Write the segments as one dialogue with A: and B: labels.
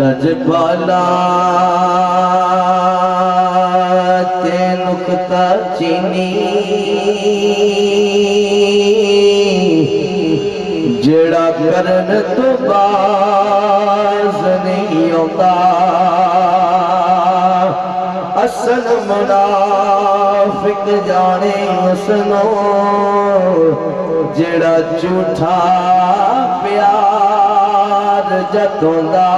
A: رجبالا تے نکتہ چینی جڑا کرن تو باز نہیں ہوتا اصل منافق جانے اسنو جڑا جھوٹا پیار جتوں دا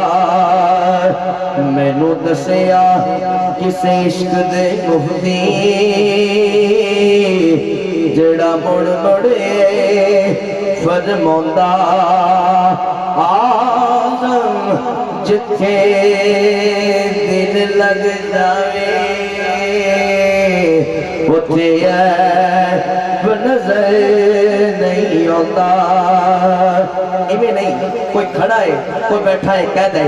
A: مینوں دسیا کسے عشق دے مفتی جڑا مڑ مڑے فرماؤندا آدم جتھے دل لگ جاوے اتھے عیب نظر نہیں آتا ایویں نہیں کوئی کھڑا ہے کوئی بیٹھا ہے کہہ دے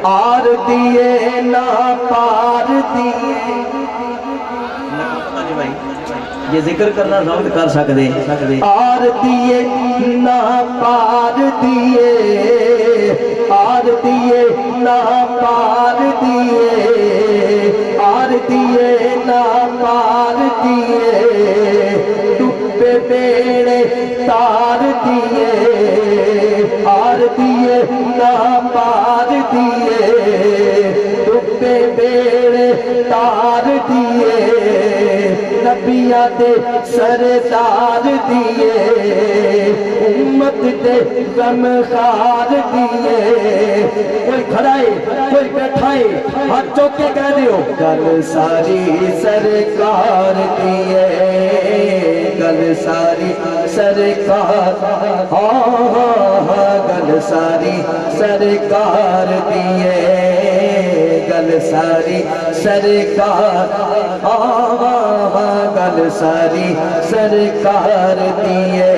A: آر دیے نہ پار دیے یہ ذکر کرنا ضبط کر سکتے آر دیے نہ پار دیے آر دیے نہ پار دیے آر دیے نہ پار دیے ڈبے بیڑے تار دیے آر دیے نہ پار دیے ڈبے بیڑے تار دیے نبیاں دے سردار دیے امت دے غمخار دیے کوئی کھڑا ہے کوئی بیٹھا ہے ہاتھ چوک کے کہہ دیو گل ساری سرکار دیے گل ساری سرکار گل ساری سرکار دیے گل ساری سرکار گل ساری سرکار دیے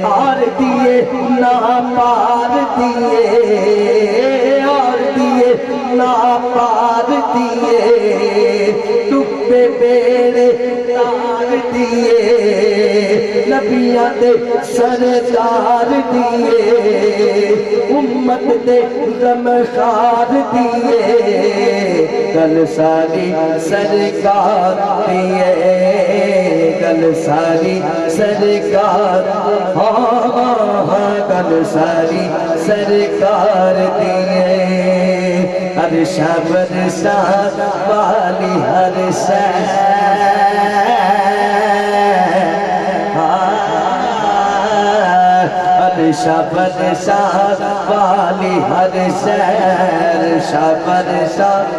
A: آر دیے نہ پار دیے آر دیے نہ پار دیے ڈبے بیڑے تار دیے نبیاں دے سردار دیے امت دے غمخار دیے گل ساری سرکار دیے گل ساری سرکار گل ساری سرکار دیے ہر شب شاہ والی ہر شہ شبد شاہ والی ہر شہر شبد شاہ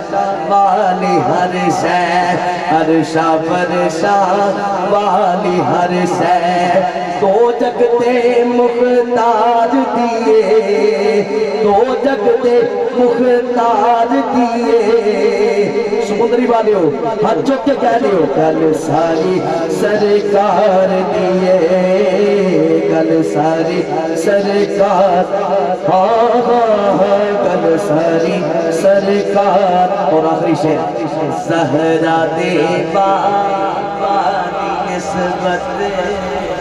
A: والی ہر شہر ہر شبد شاہ والی ہر شہر دو جگتے مختار دیے دو جگتے مختار دیے سمندری والیو ہاتھ چوک کے کہہ لیو گل ساری سرکار دیے گل ساری سرکار گل ساری سرکار اور آخری شعر زہرا دے بابا نسبت